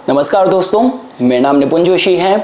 नमस्कार दोस्तों, मेरा नाम निपुण जोशी है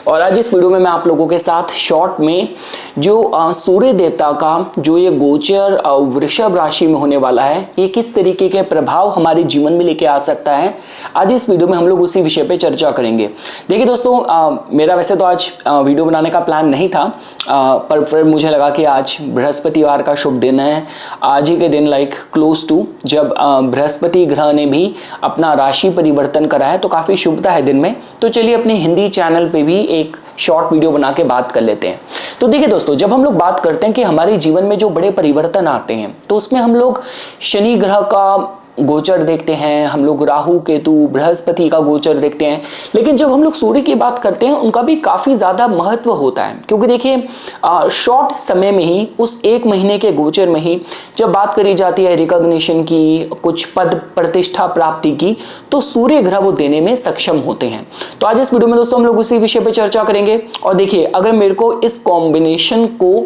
और आज इस वीडियो में मैं आप लोगों के साथ शॉर्ट में जो सूर्य देवता का जो ये गोचर वृषभ राशि में होने वाला है, ये किस तरीके के प्रभाव हमारे जीवन में लेके आ सकता है, आज इस वीडियो में हम लोग उसी विषय पे चर्चा करेंगे। देखिए दोस्तों, मेरा वैसे तो आज वीडियो बनाने का प्लान नहीं था, पर फिर मुझे लगा कि आज बृहस्पतिवार का शुभ दिन है। आज ही के दिन क्लोज टू जब बृहस्पति ग्रह ने भी अपना राशि परिवर्तन करा है, तो काफ़ी शुभता है दिन में। तो चलिए अपने हिंदी चैनल पे भी एक शॉर्ट वीडियो बना के बात कर लेते हैं। तो देखिए दोस्तों, जब हम लोग बात करते हैं कि हमारे जीवन में जो बड़े परिवर्तन आते हैं, तो उसमें हम लोग शनि ग्रह का गोचर देखते हैं, हम लोग राहु केतु बृहस्पति का गोचर देखते हैं, लेकिन जब हम लोग सूर्य की बात करते हैं उनका भी काफ़ी ज़्यादा महत्व होता है। क्योंकि देखिए शॉर्ट समय में ही, उस एक महीने के गोचर में ही जब बात करी जाती है रिकॉग्निशन की, कुछ पद प्रतिष्ठा प्राप्ति की, तो सूर्य ग्रह वो देने में सक्षम होते हैं। तो आज इस वीडियो में दोस्तों हम लोग उसी विषय पर चर्चा करेंगे। और देखिए, अगर मेरे को इस कॉम्बिनेशन को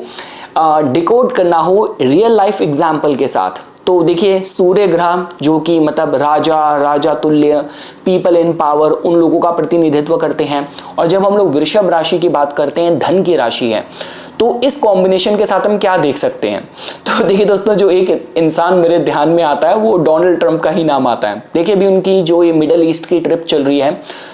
डिकोड करना हो रियल लाइफ एग्जाम्पल के साथ, तो देखिए सूर्य ग्रह जो कि मतलब राजा तुल्य, पीपल इन पावर, उन लोगों का प्रतिनिधित्व करते हैं। और जब हम लोग वृषभ राशि की बात करते हैं, धन की राशि है, तो इस कॉम्बिनेशन के साथ हम क्या देख सकते हैं। तो देखिए दोस्तों, जो एक इंसान मेरे ध्यान में आता है वो डोनाल्ड ट्रंप का ही नाम आता है। देखिए अभी उनकी जो ये मिडल ईस्ट की ट्रिप चल रही है,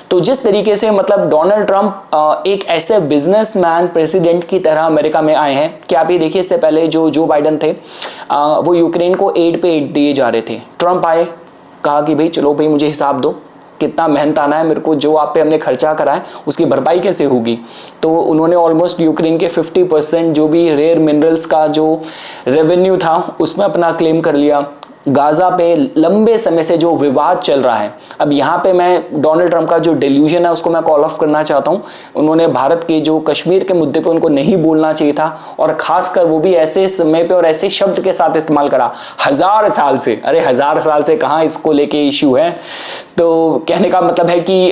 तो जिस तरीके से मतलब डोनाल्ड ट्रंप एक ऐसे बिजनेसमैन प्रेसिडेंट की तरह अमेरिका में आए हैं कि आप ये देखिए, इससे पहले जो बाइडन थे वो यूक्रेन को एड पे एड दिए जा रहे थे। ट्रंप आए, कहा कि भाई चलो भाई मुझे हिसाब दो, कितना मेहनत आना है मेरे को, जो आप पे हमने खर्चा करा है उसकी भरपाई कैसे होगी। तो उन्होंने ऑलमोस्ट यूक्रेन के 50% जो भी रेयर मिनरल्स का जो रेवेन्यू था उसमें अपना क्लेम कर लिया। गाजा पे लंबे समय से जो विवाद चल रहा है, अब यहाँ पे मैं डोनाल्ड ट्रंप का जो डेल्यूजन है उसको मैं कॉल ऑफ करना चाहता हूँ। उन्होंने भारत के जो कश्मीर के मुद्दे पे उनको नहीं बोलना चाहिए था, और खासकर वो भी ऐसे समय पे और ऐसे शब्द के साथ इस्तेमाल करा, 1000 साल से। अरे 1000 साल से कहाँ इसको लेके इश्यू है। तो कहने का मतलब है कि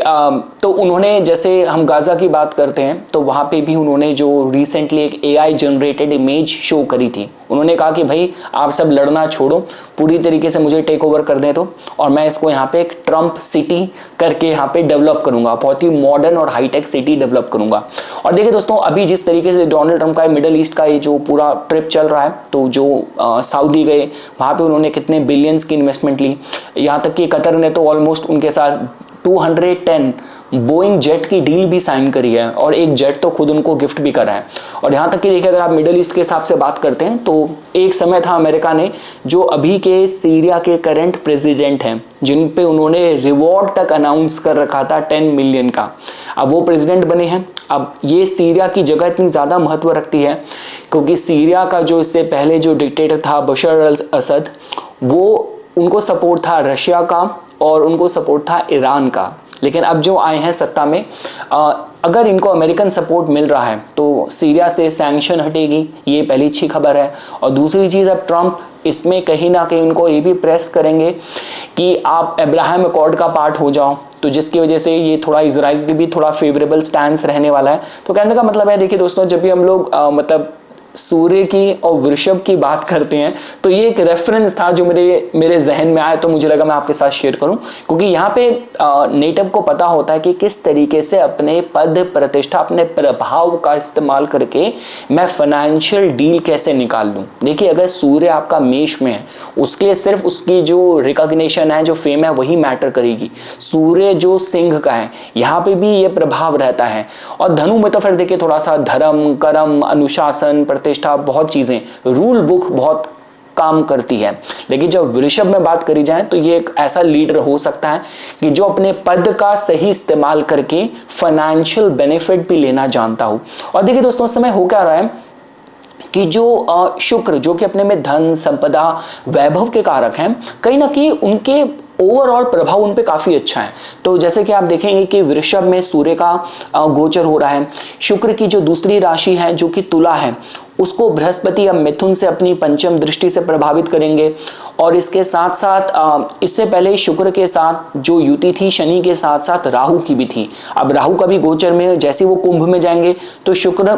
तो उन्होंने, जैसे हम गाजा की बात करते हैं, तो वहाँ पे भी उन्होंने जो रिसेंटली एक AI जनरेटेड इमेज शो करी थी, उन्होंने कहा कि भाई आप सब लड़ना छोड़ो, पूरी तरीके से मुझे टेक ओवर कर दे दो, और मैं इसको यहाँ पे एक ट्रंप सिटी करके यहाँ पे डेवलप करूंगा, बहुत ही मॉडर्न और हाईटेक सिटी डेवलप करूंगा। और देखिए दोस्तों, अभी जिस तरीके से डोनाल्ड ट्रंप का मिडल ईस्ट का ये जो पूरा ट्रिप चल रहा है, तो जो सऊदी गए, वहाँ पे उन्होंने कितने बिलियंस की इन्वेस्टमेंट ली, यहाँ तक कि कतर ने तो ऑलमोस्ट उनके साथ 210 बोइंग जेट की डील भी साइन करी है, और एक जेट तो खुद उनको गिफ्ट भी करा है। और यहाँ तक कि देखिए, अगर आप मिडल ईस्ट के हिसाब से बात करते हैं, तो एक समय था अमेरिका ने जो अभी के सीरिया के करंट प्रेसिडेंट हैं, जिन पे उन्होंने रिवॉर्ड तक अनाउंस कर रखा था 10 मिलियन का, अब वो प्रेसिडेंट बने हैं। अब ये सीरिया की जगह इतनी ज़्यादा महत्व रखती है क्योंकि सीरिया का जो इससे पहले जो डिक्टेटर था बशर अल असद, वो उनको सपोर्ट था रशिया का और उनको सपोर्ट था ईरान का। लेकिन अब जो आए हैं सत्ता में, अगर इनको अमेरिकन सपोर्ट मिल रहा है तो सीरिया से सैंक्शन हटेगी, ये पहली अच्छी खबर है। और दूसरी चीज़, अब ट्रंप इसमें कहीं ना कहीं उनको ये भी प्रेस करेंगे कि आप अब्राहम अकॉर्ड का पार्ट हो जाओ, तो जिसकी वजह से ये थोड़ा इजराइल के भी थोड़ा फेवरेबल स्टैंस रहने वाला है। तो कहने का मतलब है, देखिए दोस्तों, जब भी हम लोग मतलब सूर्य की और वृषभ की बात करते हैं, तो ये एक रेफरेंस था जो मेरे जहन में आया, तो मुझे लगा मैं आपके साथ शेयर करूं, क्योंकि यहाँ पे नेटिव को पता होता है कि किस तरीके से अपने पद प्रतिष्ठा, अपने प्रभाव का इस्तेमाल करके मैं फाइनेंशियल डील कैसे निकाल लूं। देखिए, अगर सूर्य आपका मेष में है, उसके लिए सिर्फ उसकी जो रिकॉग्निशन है, जो फेम है, वही मैटर करेगी। सूर्य जो सिंह का है, यहाँ पे भी ये प्रभाव रहता है। और धनु में तो फिर देखिए थोड़ा सा धर्म, कर्म, अनुशासन, प्रतिष्ठा, बहुत चीजें, रूल बुक बहुत काम करती है। लेकिन जब वृषभ में बात करी जाए, तो ये एक ऐसा लीडर हो सकता है कि जो अपने पद का सही इस्तेमाल करके फाइनेंशियल बेनिफिट भी लेना जानता हो। और देखिए दोस्तों, समय हो क्या रहा है कि जो शुक्र, जो कि अपने में धन, संपदा, वैभव के कारक हैं, कहीं ना कहीं उनके ओवरऑल प्रभाव उन पे काफ़ी अच्छा है। तो जैसे कि आप देखेंगे कि वृषभ में सूर्य का गोचर हो रहा है, शुक्र की जो दूसरी राशि है जो कि तुला है, उसको बृहस्पति अब मिथुन से अपनी पंचम दृष्टि से प्रभावित करेंगे। और इसके साथ साथ इससे पहले शुक्र के साथ जो युति थी शनि के साथ साथ राहु की भी थी। अब राहु का भी गोचर में जैसे वो कुंभ में जाएंगे तो शुक्र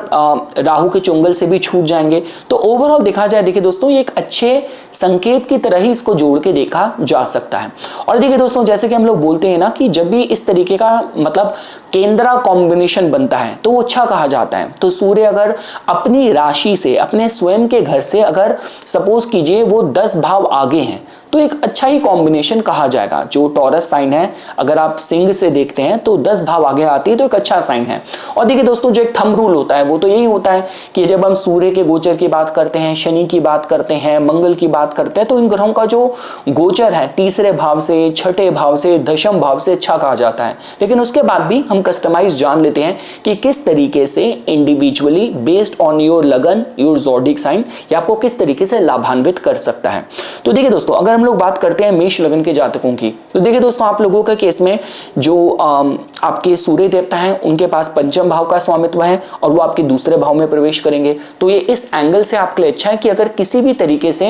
राहु के चुंगल से भी छूट जाएंगे। तो ओवरऑल देखा जाए, देखिए दोस्तों, ये एक अच्छे संकेत की तरह ही इसको जोड़ के देखा जा सकता है। और देखिए दोस्तों, जैसे कि हम लोग बोलते हैं ना कि जब भी इस तरीके का मतलब केंद्रा कॉम्बिनेशन बनता है तो वो अच्छा कहा जाता है। तो सूर्य अगर अपनी राशि से, अपने स्वयं के घर से अगर सपोज कीजिए वो 10 भाव आगे हैं तो एक अच्छा ही कॉम्बिनेशन कहा जाएगा। जो टॉरस साइन है, अगर आप सिंह से देखते हैं तो 10 भाव आगे आती है तो एक अच्छा साइन है। और देखिए दोस्तों, जो एक थंब रूल होता है वो तो यही होता है कि जब हम सूर्य के गोचर की बात करते हैं, शनि की बात करते हैं, मंगल की बात करते हैं, तो इन ग्रहों का जो गोचर है तीसरे भाव से, छठे भाव से, दशम भाव से अच्छा कहा जाता है। लेकिन उसके बाद भी हम कस्टमाइज जान लेते हैं कि किस तरीके से इंडिविजुअली बेस्ड ऑन योर लगन, योर ज़ोडिक साइन, ये आपको किस तरीके से लाभान्वित कर सकता है। तो देखिए दोस्तों, अगर हम लोग बात करते हैं मेष लगन के जातकों की, तो देखिए दोस्तों, आप लोगों के केस में जो आपके सूर्य देवता हैं उनके पास पंचम भाव का स्वामित्व है और वो आपके दूसरे भाव में प्रवेश करेंगे। तो ये इस एंगल से आपके लिए अच्छा है कि अगर किसी भी तरीके से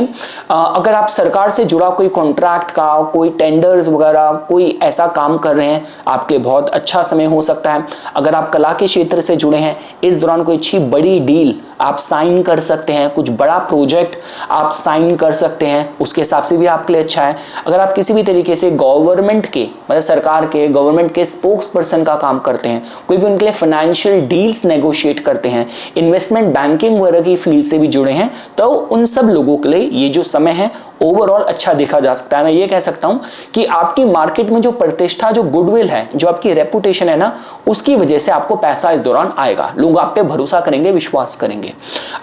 अगर आप सरकार से जुड़ा कोई कॉन्ट्रैक्ट का, कोई टेंडर्स वगैरह, कोई ऐसा काम कर रहे हैं, आपके लिए बहुत अच्छा समय हो सकता है। अगर आप कला के क्षेत्र से जुड़े हैं, इस दौरान कोई अच्छी बड़ी डील आप साइन कर सकते हैं, कुछ बड़ा प्रोजेक्ट आप साइन कर सकते हैं, उसके हिसाब से भी आपके लिए अच्छा है। अगर आप किसी भी तरीके से गवर्नमेंट के, मतलब सरकार के, गवर्नमेंट के स्पोक्स पर्सन का काम करते हैं, कोई भी उनके लिए फाइनेंशियल डील्स नेगोशिएट करते हैं, इन्वेस्टमेंट बैंकिंग वगैरह की फील्ड से भी जुड़े हैं, तो उन सब लोगों के लिए ये जो समय है ओवरऑल अच्छा देखा जा सकता है। मैं ये कह सकता हूं कि आपकी मार्केट में जो प्रतिष्ठा, जो गुडविल है, जो आपकी रेपुटेशन है ना, उसकी वजह से आपको पैसा इस दौरान आएगा। लोग आप पे भरोसा करेंगे, विश्वास करेंगे।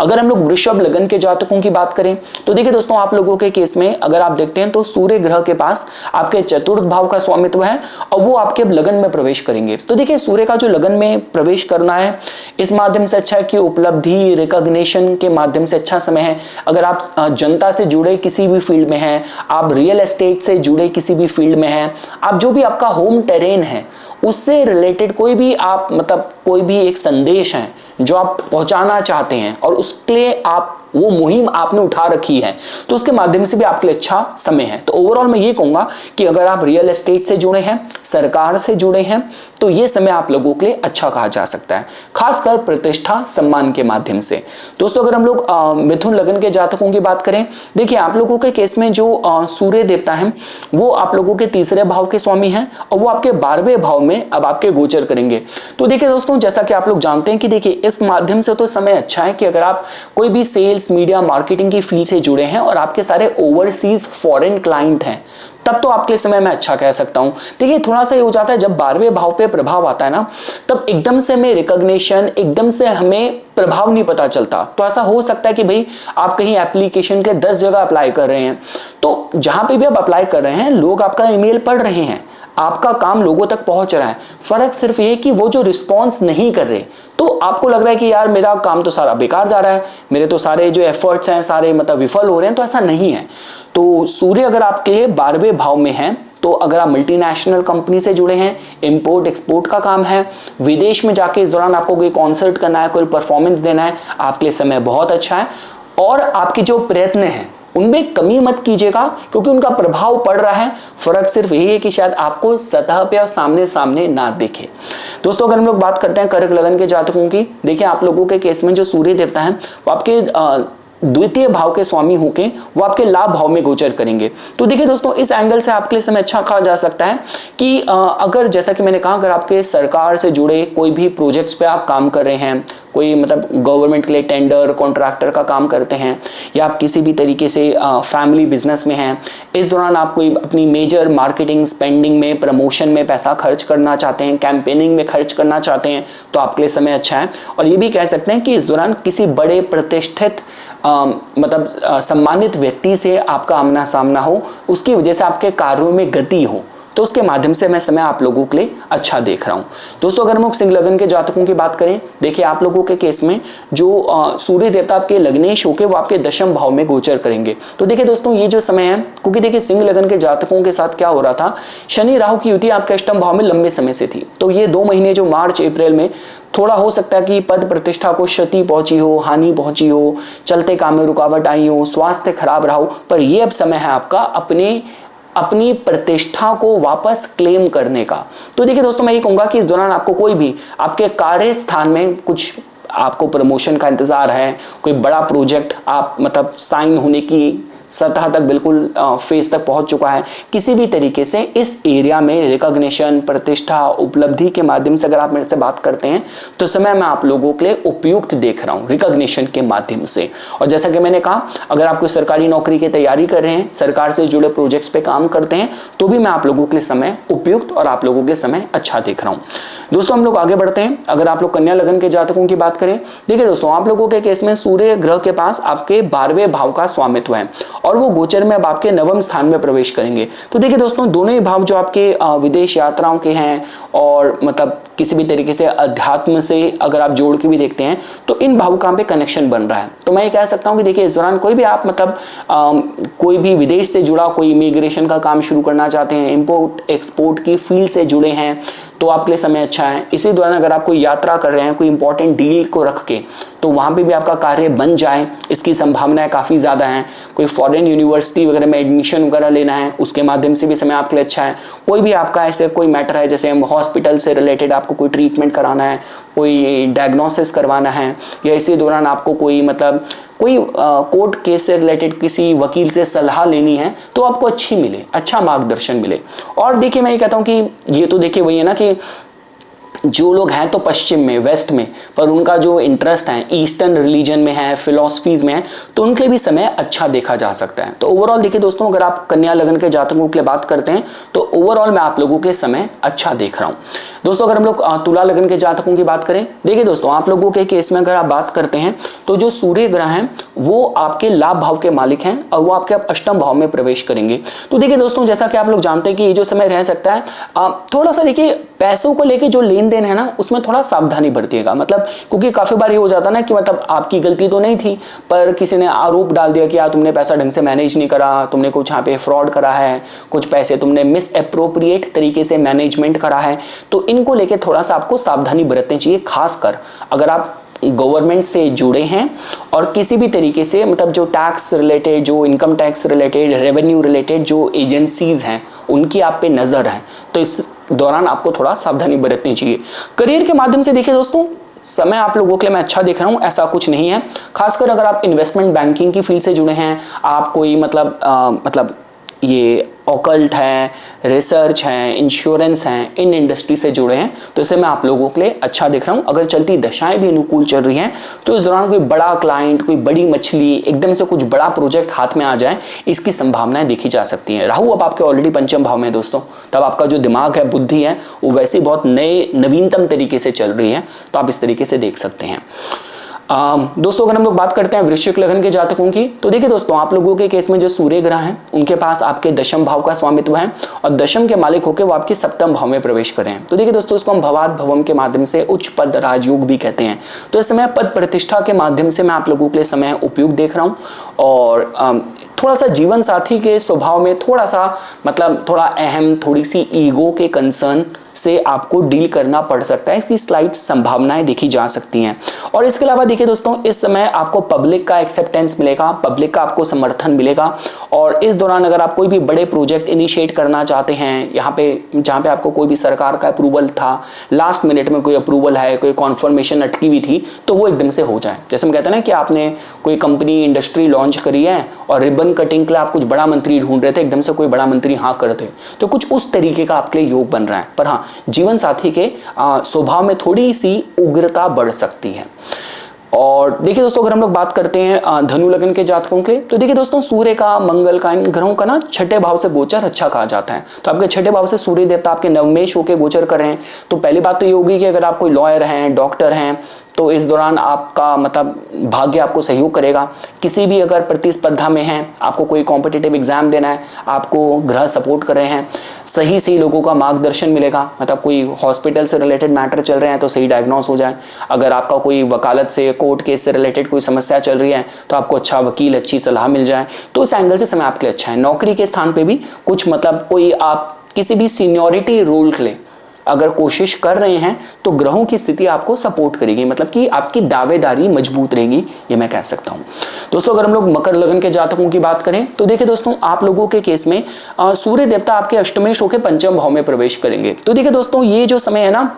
अगर हम लोग वृषभ लगन के जातकों की बात करें तो देखिए दोस्तों, आप लोगों के केस में अगर आप देखते हैं तो सूर्य ग्रह के पास आपके चतुर्थ भाव का स्वामित्व है और वो आपके लगन में प्रवेश करेंगे। तो देखिए, सूर्य का जो लगन में प्रवेश करना है, इस माध्यम से अच्छा है कि उपलब्धि, रिकॉग्निशन के माध्यम से अच्छा समय है। अगर आप जनता से जुड़े किसी भी फील्ड में हैं, आप रियल एस्टेट से जुड़े किसी भी फील्ड में हैं, आप जो भी आपका होम टेरेन है उससे रिलेटेड कोई भी आप मतलब कोई भी एक संदेश है जो आप पहुंचाना चाहते हैं और उसके लिए आप वो मुहिम आपने उठा रखी है, तो उसके माध्यम से भी आपके लिए अच्छा समय है। तो ओवरऑल मैं ये कहूंगा कि अगर आप रियल एस्टेट से जुड़े हैं, सरकार से जुड़े हैं, तो ये समय आप लोगों के लिए अच्छा कहा जा सकता है, खासकर प्रतिष्ठा, सम्मान के माध्यम से। दोस्तों, अगर हम लोग मिथुन लगन के जातकों की बात करें, देखिए आप लोगों के केस में जो सूर्य देवता हैं वो आप लोगों के तीसरे भाव के स्वामी हैं और वो आपके 12वें भाव में अब आपके गोचर करेंगे। तो देखिए दोस्तों, जैसा कि आप लोग जानते हैं कि देखिए इस माध्यम से तो समय अच्छा है कि अगर आप कोई भी सेल्स, मीडिया, मार्केटिंग की फील्ड से जुड़े हैं और आपके सारे ओवरसीज फॉरेन क्लाइंट हैं, तब तो आपके समय में अच्छा कह सकता हूं। देखिए, थोड़ा सा ये हो जाता है जब 12वें भाव पे प्रभाव आता है ना, तब एकदम से हमें रिकॉग्निशन, एकदम से हमें प्रभाव नहीं पता चलता। तो ऐसा हो सकता है कि भाई आप कहीं एप्लीकेशन के 10 जगह अप्लाई कर रहे हैं, तो जहां पे भी आप अप्लाई कर रहे हैं लोग आपका ईमेल पढ़ रहे हैं, आपका काम लोगों तक पहुंच रहा है। फर्क सिर्फ ये कि वो जो रिस्पॉन्स नहीं कर रहे, तो आपको लग रहा है कि यार मेरा काम तो सारा बेकार जा रहा है, मेरे तो सारे जो एफर्ट्स हैं सारे मतलब विफल हो रहे हैं। तो ऐसा नहीं है। तो सूर्य अगर आपके लिए 12वें भाव में है, तो अगर आप मल्टीनेशनल कंपनी से जुड़े हैं, इंपोर्ट एक्सपोर्ट का काम है, विदेश में जाके इस दौरान आपको कोई कॉन्सर्ट करना है, कोई परफॉर्मेंस देना है, आपके लिए समय बहुत अच्छा है। और आपके जो प्रयत्न हैं उनमें कमी मत कीजिएगा, क्योंकि उनका प्रभाव पड़ रहा है। फर्क सिर्फ यही है कि शायद आपको सतह पे और सामने सामने ना दिखे। दोस्तों, अगर हम लोग बात करते हैं कर्क लगन के जातकों की, देखिए आप लोगों के केस में जो सूर्य देवता है वो आपके द्वितीय भाव के स्वामी होके वो आपके लाभ भाव में गोचर करेंगे। तो देखिए दोस्तों, इस एंगल से आपके लिए समय अच्छा कहा जा सकता है कि अगर जैसा कि मैंने कहा, अगर आपके सरकार से जुड़े कोई भी प्रोजेक्ट्स पे आप काम कर रहे हैं, कोई मतलब गवर्नमेंट के लिए टेंडर, कॉन्ट्रैक्टर का काम करते हैं, या आप किसी भी तरीके से फैमिली बिजनेस में हैं, इस दौरान आप कोई अपनी मेजर मार्केटिंग, स्पेंडिंग में, प्रमोशन में पैसा खर्च करना चाहते हैं, कैंपेनिंग में खर्च करना चाहते हैं, तो आपके लिए समय अच्छा है। और ये भी कह सकते हैं कि इस दौरान किसी बड़े प्रतिष्ठित सम्मानित व्यक्ति से आपका आमना सामना हो, उसकी वजह से आपके कार्यों में गति हो, तो उसके माध्यम से मैं समय आप लोगों के लिए अच्छा देख रहा हूं। दोस्तों अगर हम सिंह लगन के जातकों की बात करें, देखिए आप लोगों के केस में जो सूर्य देवता आपके लग्नेश होके वो आपके दशम भाव में गोचर करेंगे। तो देखिए दोस्तों ये जो समय है, क्योंकि देखिए सिंह लगन के जातकों के साथ क्या हो रहा था, शनि राहु की युति आपके अष्टम भाव में लंबे समय से थी। तो ये 2 महीने जो मार्च अप्रैल में थोड़ा हो सकता है कि पद प्रतिष्ठा को क्षति पहुंची हो, हानि पहुंची हो, चलते काम में रुकावट आई हो, स्वास्थ्य खराब रहा हो, पर ये अब समय है आपका अपनी प्रतिष्ठा को वापस क्लेम करने का। तो देखिए दोस्तों मैं ये कहूंगा कि इस दौरान आपको कोई भी आपके कार्य स्थान में कुछ आपको प्रमोशन का इंतजार है, कोई बड़ा प्रोजेक्ट आप मतलब साइन होने की सतह तक बिल्कुल फेज तक पहुंच चुका है, किसी भी तरीके से इस एरिया में रिकॉग्निशन, प्रतिष्ठा, उपलब्धि के माध्यम से अगर आप मेरे से बात करते हैं तो समय मैं आप लोगों के लिए उपयुक्त देख रहा हूं रिकॉग्निशन के माध्यम से। और जैसा कि मैंने कहा, अगर आप कोई सरकारी नौकरी की तैयारी कर रहे हैं, सरकार से जुड़े प्रोजेक्ट्स पे काम करते हैं, तो भी मैं आप लोगों के लिए समय उपयुक्त और आप लोगों के लिए समय अच्छा देख रहा हूं। दोस्तों हम लोग आगे बढ़ते हैं। अगर आप लोग कन्या लगन के जातकों की बात करें, देखिए दोस्तों आप लोगों के केस में सूर्य ग्रह के पास आपके 12वें भाव का स्वामित्व है और वो गोचर में अब आपके 9वें स्थान में प्रवेश करेंगे। तो देखिए दोस्तों दोनों ही भाव जो आपके विदेश यात्राओं के हैं और मतलब किसी भी तरीके से अध्यात्म से अगर आप जोड़ के भी देखते हैं तो इन भावों का पे कनेक्शन बन रहा है। तो मैं ये कह सकता हूं कि देखिए इस दौरान कोई भी आप मतलब कोई भी विदेश से जुड़ा कोई इमिग्रेशन का काम शुरू करना चाहते हैं, इंपोर्ट एक्सपोर्ट की फील्ड से जुड़े हैं, तो आपके लिए समय अच्छा है। इसी दौरान अगर आप कोई यात्रा कर रहे हैं, कोई इंपॉर्टेंट डील को रख के, तो वहां पे भी आपका कार्य बन जाए, इसकी संभावनाएं काफी ज्यादा हैं। कोई फॉरेन यूनिवर्सिटी वगैरह में एडमिशन वगैरह लेना है, उसके माध्यम से भी समय आपके लिए अच्छा है। कोई भी आपका ऐसे कोई मैटर है, जैसे हॉस्पिटल से रिलेटेड आपको कोई ट्रीटमेंट कराना है, कोई डायग्नोसिस करवाना है, या इसी दौरान आपको कोई मतलब कोई कोर्ट केस से रिलेटेड किसी वकील से सलाह लेनी है, तो आपको अच्छी मिले, अच्छा मार्गदर्शन मिले। और देखिए मैं ये कहता हूं कि ये तो देखिए वही है ना कि जो लोग हैं तो पश्चिम में, वेस्ट में, पर उनका जो इंटरेस्ट है ईस्टर्न रिलीजन में है, फिलॉसफीज में है, तो उनके लिए भी समय अच्छा देखा जा सकता है। तो ओवरऑल देखिए दोस्तों अगर आप कन्या लगन के जातकों के लिए बात करते हैं तो ओवरऑल मैं आप लोगों के लिए समय अच्छा देख रहा हूं। दोस्तों अगर हम लोग तुला लगन के जातकों की बात करें, देखिए दोस्तों आप लोगों के केस में अगर आप बात करते हैं तो जो सूर्य ग्रह हैं वो आपके लाभ भाव के मालिक हैं और वो आपके अष्टम भाव में प्रवेश करेंगे। तो देखिए दोस्तों जैसा कि आप लोग जानते हैं कि ये जो समय रह सकता है, थोड़ा सा देखिए पैसों को लेके जो लेन देन है ना उसमें थोड़ा सावधानी बरतिएगा। मतलब क्योंकि काफी बार ये हो जाता ना कि मतलब आपकी गलती तो नहीं थी, पर किसी ने आरोप डाल दिया कि यार तुमने पैसा ढंग से मैनेज नहीं करा, तुमने कुछ यहाँ पे फ्रॉड करा है, कुछ पैसे तुमने मिस एप्रोप्रिएट तरीके से मैनेजमेंट करा है। तो इनको लेके थोड़ा सा आपको सावधानी बरतनी चाहिए, खासकर अगर आप गवर्नमेंट से जुड़े हैं और किसी भी तरीके से मतलब जो टैक्स रिलेटेड, जो income tax related, revenue related जो एजेंसीज हैं उनकी आप पे नजर है, तो इस दौरान आपको थोड़ा सावधानी बरतनी चाहिए। करियर के माध्यम से देखिए दोस्तों समय आप लोगों के लिए मैं अच्छा देख रहा हूं, ऐसा कुछ नहीं है। खासकर अगर आप इन्वेस्टमेंट बैंकिंग की फील्ड से जुड़े हैं, आप कोई मतलब ये ऑकल्ट है, रिसर्च है, इंश्योरेंस है, इन इंडस्ट्री से जुड़े हैं, तो इसे मैं आप लोगों के लिए अच्छा देख रहा हूं। अगर चलती दशाएं भी अनुकूल चल रही हैं तो इस दौरान कोई बड़ा क्लाइंट, कोई बड़ी मछली, एकदम से कुछ बड़ा प्रोजेक्ट हाथ में आ जाए, इसकी संभावनाएं देखी जा सकती हैं। राहु अब आपके ऑलरेडी पंचम भाव में है दोस्तों, तब आपका जो दिमाग है, बुद्धि है, वो वैसे बहुत नए नवीनतम तरीके से चल रही है, तो आप इस तरीके से देख सकते हैं। दोस्तों अगर हम लोग बात करते हैं वृश्चिक लगन के जातकों की, तो देखिए दोस्तों आप लोगों के केस में जो सूर्य ग्रह हैं उनके पास आपके दशम भाव का स्वामित्व है और दशम के मालिक होकर वो आपके सप्तम भाव में प्रवेश कर रहे हैं। तो देखिए दोस्तों इसको हम भवाद भवम के माध्यम से उच्च पद राजयोग भी कहते हैं। तो इस समय पद प्रतिष्ठा के माध्यम से मैं आप लोगों के लिए समय उपयुक्त देख रहा हूँ और थोड़ा सा जीवन साथी के स्वभाव में थोड़ा सा मतलब थोड़ा अहम, थोड़ी सी ईगो के कंसर्न से आपको डील करना पड़ सकता है, इसकी स्लाइड संभावनाएं देखी जा सकती हैं। और इसके अलावा देखिए दोस्तों इस समय आपको पब्लिक का एक्सेप्टेंस मिलेगा, पब्लिक का आपको समर्थन मिलेगा और इस दौरान अगर आप कोई भी बड़े प्रोजेक्ट इनिशिएट करना चाहते हैं, यहाँ पे जहाँ पे आपको कोई भी सरकार का अप्रूवल था, लास्ट मिनट में कोई अप्रूवल है, कोई कॉन्फर्मेशन अटकी हुई थी, तो वो एकदम से हो जाए। जैसे हम कहते हैं ना कि आपने कोई कंपनी इंडस्ट्री लॉन्च करी है और रिबन कटिंग के लिए आप कुछ बड़ा मंत्री ढूंढ रहे थे, एकदम से कोई बड़ा मंत्री हाँ कर दे, तो कुछ उस तरीके का आपके लिए योग बन रहा है। पर हाँ जीवन साथी के स्वभाव में थोड़ी सी उग्रता बढ़ सकती है। और देखिए दोस्तों अगर हम लोग बात करते हैं धनु लगन के जातकों के लिए, तो देखिए दोस्तों सूर्य का, मंगल का, इन ग्रहों का ना छठे भाव से गोचर अच्छा कहा जाता है। तो आपके छठे भाव से सूर्य देवता आपके नवमेश होकर गोचर कर रहे हैं। तो पहली बात तो ये होगी कि अगर आप कोई लॉयर हैं, डॉक्टर हैं, तो इस दौरान आपका मतलब भाग्य आपको सहयोग करेगा। किसी भी अगर प्रतिस्पर्धा में हैं, आपको कोई कॉम्पिटिटिव एग्जाम देना है, आपको ग्रह सपोर्ट कर रहे हैं, सही लोगों का मार्गदर्शन मिलेगा। मतलब कोई हॉस्पिटल से रिलेटेड मैटर चल रहे हैं तो सही डायग्नोस हो जाए। अगर आपका कोई वकालत से, कोर्ट केस से रिलेटेड कोई समस्या चल रही है तो आपको अच्छा वकील, अच्छी सलाह मिल जाए। तो इस एंगल से समय आपके लिए अच्छा है। नौकरी के स्थान पे भी कुछ मतलब कोई आप किसी भी सीनियोरिटी रोल के लिए अगर कोशिश कर रहे हैं तो ग्रहों की स्थिति आपको सपोर्ट करेगी, मतलब कि आपकी दावेदारी मजबूत रहेगी, ये मैं कह सकता हूं। दोस्तों अगर हम लोग मकर लगन के जातकों की बात करें तो देखिए दोस्तों, आप लोगों के केस में सूर्य देवता आपके अष्टमेश होकर पंचम भाव में प्रवेश करेंगे। तो देखिए दोस्तों, ये जो समय है ना,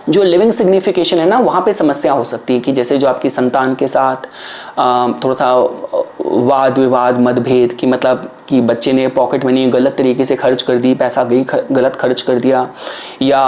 जो लिविंग सिग्निफिकेशन है ना, वहाँ पे समस्या हो सकती है कि जैसे जो आपकी संतान के साथ थोड़ा सा वाद विवाद, मतभेद की, मतलब कि बच्चे ने पॉकेट मनी गलत तरीके से खर्च कर दी, पैसा गलत खर्च कर दिया, या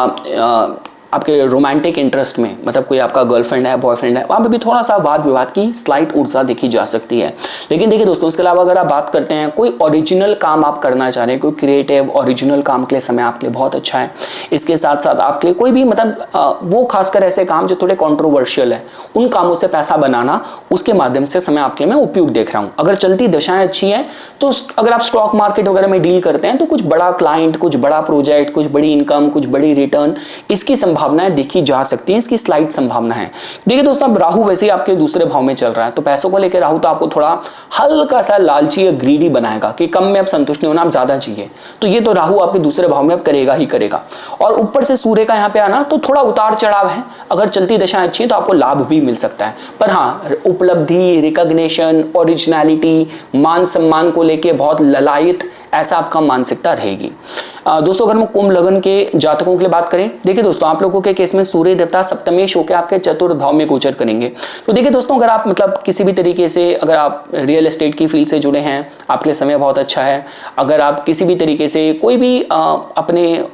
आपके रोमांटिक इंटरेस्ट में, मतलब कोई आपका गर्लफ्रेंड है, बॉयफ्रेंड है, वहाँ पे भी थोड़ा सा वाद विवाद की स्लाइट ऊर्जा देखी जा सकती है। लेकिन देखिए दोस्तों, इसके अलावा अगर आप बात करते हैं कोई ओरिजिनल काम आप करना चाह रहे हैं, कोई क्रिएटिव ओरिजिनल काम के लिए समय आपके लिए बहुत अच्छा है। इसके साथ साथ आपके लिए कोई भी मतलब वो खासकर ऐसे काम जो थोड़े कॉन्ट्रोवर्शियल है, उन कामों से पैसा बनाना, उसके माध्यम से समय आपके लिए मैं उपयुक्त देख रहा हूँ। अगर चलती दशाएं अच्छी हैं तो अगर आप स्टॉक मार्केट वगैरह में डील करते हैं तो कुछ बड़ा क्लाइंट, कुछ बड़ा प्रोजेक्ट, कुछ बड़ी इनकम, कुछ बड़ी रिटर्न, इसकी संभावनाएं देखी जा सकती हैं, इसकी स्लाइड संभावना है। देखिए दोस्तों, अब राहु वैसे ही आपके दूसरे भाव में चल रहा है, तो पैसों को लेकर राहु तो आपको थोड़ा हल्का सा लालची या ग्रीडी बनाएगा कि कम में अब संतुष्ट नहीं होना, आप ज्यादा चाहिए। तो ये तो राहु आपके दूसरे भाव में अब करेगा ही करेगा। और ऊपर से सूर्य का यहाँ पे आना तो थोड़ा उतार चढ़ाव है। अगर चलती दशाएं अच्छी है तो आपको लाभ भी मिल सकता है, पर हाँ, उपलब्धि, रिकॉग्निशन, ओरिजिनलिटी, मान सम्मान को लेकर बहुत ललायित ऐसा आपका मानसिकता रहेगी। दोस्तों अगर हम कुंभ लगन के जातकों के लिए बात करें, देखिए दोस्तों, आप लोगों के केस में सूर्य देवता सप्तमेश होकर आपके चतुर्थ भाव में गोचर करेंगे। तो देखिए दोस्तों, अगर आप मतलब किसी भी तरीके से, अगर आप रियल एस्टेट की फील्ड से जुड़े हैं, आपके लिए समय बहुत अच्छा है। अगर आप किसी भी तरीके से कोई भी अपने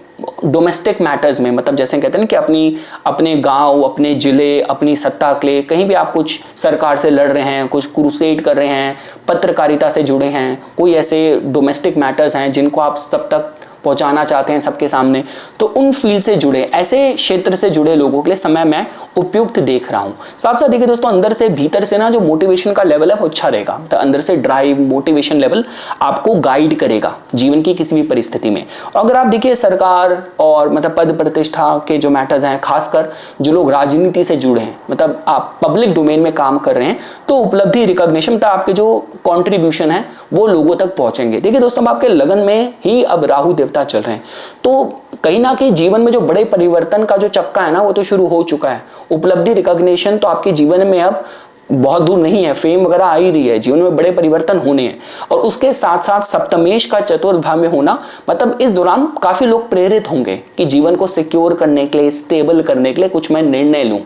डोमेस्टिक मैटर्स में, मतलब जैसे कहते हैं ना कि अपने गांव, अपने जिले, अपनी सत्ता के लिए कहीं भी आप कुछ सरकार से लड़ रहे हैं, कुछ क्रूसेड कर रहे हैं, पत्रकारिता से जुड़े हैं, कोई ऐसे डोमेस्टिक मैटर्स हैं जिनको आप सब तक पहुंचाना चाहते हैं सबके सामने, तो उन फील्ड से जुड़े, ऐसे क्षेत्र से जुड़े लोगों के लिए समय मैं उपयुक्त देख रहा हूं। साथ साथ देखिए दोस्तों, अंदर से भीतर से ना जो मोटिवेशन का लेवल है वो अच्छा रहेगा। तो अंदर से ड्राइव, मोटिवेशन लेवल आपको गाइड करेगा जीवन की किसी भी परिस्थिति में। और अगर आप देखिए सरकार और मतलब पद प्रतिष्ठा के जो मैटर्स हैं, खासकर जो लोग राजनीति से जुड़े हैं, मतलब आप पब्लिक डोमेन में काम कर रहे हैं, तो उपलब्धि, रिकॉग्निशन, मतलब आपके जो कॉन्ट्रीब्यूशन है वो लोगों तक पहुंचेंगे। देखिए दोस्तों, आपके लगन में ही अब राहु देवता चल रहे हैं, तो कहीं ना कहीं जीवन में जो बड़े परिवर्तन का जो चक्का है ना, वो तो शुरू हो चुका है। उपलब्धि, रिकॉग्निशन तो आपके जीवन में अब बहुत दूर नहीं है, फेम वगैरह आ ही रही है, जीवन में बड़े परिवर्तन होने हैं। और उसके साथ साथ सप्तमेश का चतुर्थ भाव में होना, मतलब इस दौरान काफी लोग प्रेरित होंगे कि जीवन को सिक्योर करने के लिए, स्टेबल करने के लिए कुछ मैं निर्णय लूं,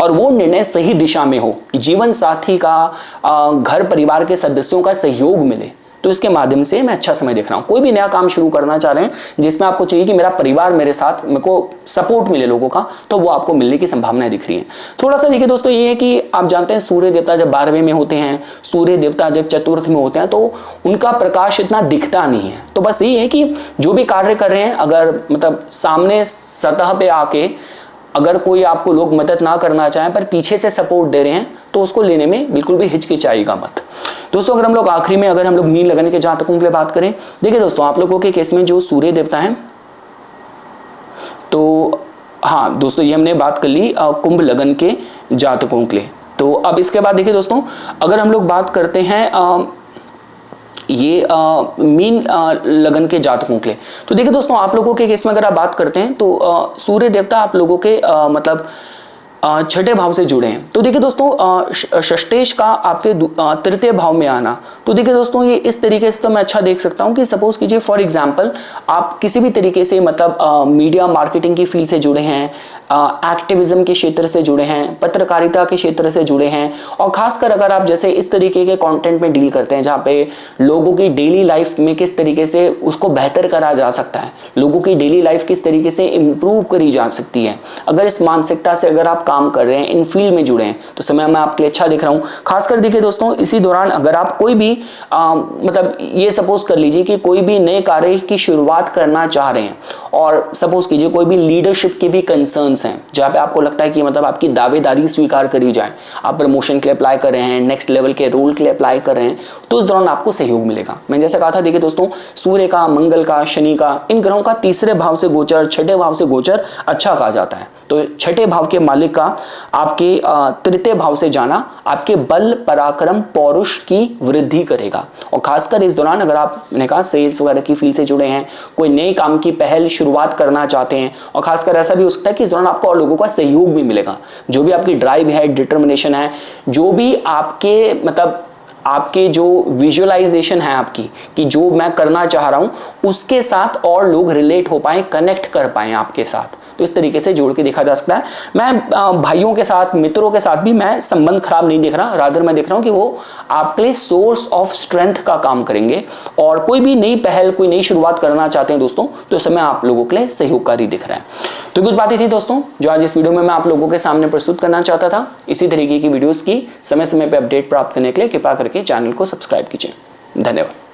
और वो निर्णय सही दिशा में हो, जीवन साथी का, घर परिवार के सदस्यों का सहयोग मिले। तो इसके माध्यम से मैं अच्छा समय देख रहा हूं। कोई भी नया काम शुरू करना चाह रहे हैं जिसमें आपको चाहिए कि मेरा परिवार मेरे साथ, मेरे को सपोर्ट मिले लोगों का, तो वो आपको मिलने की संभावनाएं दिख रही है। थोड़ा सा देखिए दोस्तों, ये है कि आप जानते हैं सूर्य देवता जब 12वें में होते हैं, सूर्य देवता जब चतुर्थ में होते हैं, तो उनका प्रकाश इतना दिखता नहीं है। तो बस ये है कि जो भी कार्य कर रहे हैं, अगर मतलब सामने सतह पे आके अगर कोई आपको लोग मदद ना करना चाहें पर पीछे से सपोर्ट दे रहे हैं, तो उसको लेने में बिल्कुल भी हिचकिचाइएगा मत। दोस्तों अगर हम लोग आखिरी में, अगर हम लोग मीन लगन के जातकों के लिए बात करें, देखिए दोस्तों, आप लोगों के केस में जो सूर्य देवता हैं, तो हाँ दोस्तों, ये हमने बात कर ली कुंभ लगन के जातकों के लिए। तो अब इसके बाद देखिए दोस्तों, अगर हम लोग बात करते हैं ये मीन लगन के जातकों के लिए, तो देखिए दोस्तों, आप लोगों के केस में अगर आप बात करते हैं तो सूर्य देवता आप लोगों के मतलब छठे भाव से जुड़े हैं। तो देखिए दोस्तों, षष्ठेश का आपके तृतीय भाव में आना, तो देखिए दोस्तों, ये इस तरीके से तो मैं अच्छा देख सकता हूं कि सपोज कीजिए फॉर एग्जांपल आप किसी भी तरीके से मतलब मीडिया मार्केटिंग की फील्ड से जुड़े हैं, एक्टिविज्म के क्षेत्र से जुड़े हैं, पत्रकारिता के क्षेत्र से जुड़े हैं, और खासकर अगर आप जैसे इस तरीके के कंटेंट में डील करते हैं जहाँ पे लोगों की डेली लाइफ में किस तरीके से उसको बेहतर करा जा सकता है, लोगों की डेली लाइफ किस तरीके से इम्प्रूव करी जा सकती है, अगर इस मानसिकता से अगर आप काम कर रहे हैं, इन फील्ड में जुड़े हैं, तो समय मैं आपके लिए अच्छा दिख रहा हूँ। खासकर देखिए दोस्तों, इसी दौरान अगर आप कोई भी मतलब ये सपोज कर लीजिए कि कोई भी नए कार्य की शुरुआत करना चाह रहे हैं और सपोज कीजिए कोई भी लीडरशिप के भी कंसर्न्स हैं जहाँ पे आपको लगता है कि मतलब आपकी दावेदारी स्वीकार करी जाए, आप प्रमोशन के लिए अप्लाई कर रहे हैं, नेक्स्ट लेवल के रोल के लिए अप्लाई कर रहे हैं, तो उस दौरान आपको सहयोग मिलेगा। मैंने जैसे कहा था, देखिए दोस्तों, सूर्य का, मंगल का, शनि का, इन ग्रहों का तीसरे भाव से गोचर, छठे भाव से गोचर अच्छा कहा जाता है। तो छठे भाव के मालिक का आपके तृतीय भाव से जाना आपके बल, पराक्रम, पौरुष की वृद्धि करेगा। और खासकर इस दौरान अगर आपने कहा सेल्स वगैरह की फील्ड से जुड़े हैं, कोई नए काम की पहल शुरुआत करना चाहते हैं, और खासकर ऐसा भी हो सकता है कि इस दौरान आपको और लोगों का सहयोग भी मिलेगा। जो भी आपकी ड्राइव है, डिटर्मिनेशन है, जो भी आपके मतलब आपके जो विजुअलाइजेशन है आपकी कि जो मैं करना चाह रहा हूं, उसके साथ और लोग रिलेट हो पाए, कनेक्ट कर पाए आपके साथ, तो इस तरीके से जोड़ के देखा जा सकता है। मैं भाइयों के साथ, मित्रों के साथ भी मैं संबंध खराब नहीं देख रहा, रादर मैं देख रहा हूं कि वो आपके लिए सोर्स ऑफ स्ट्रेंथ का काम करेंगे। और कोई भी नई पहल, कोई नई शुरुआत करना चाहते हैं दोस्तों, तो इस समय आप लोगों के लिए सहयोगकारी दिख रहा है। तो कुछ बातें थी दोस्तों जो आज इस वीडियो में मैं आप लोगों के सामने प्रस्तुत करना चाहता था। इसी तरीके की वीडियोस की समय समय पर अपडेट प्राप्त करने के लिए कृपया करके चैनल को सब्सक्राइब कीजिए। धन्यवाद।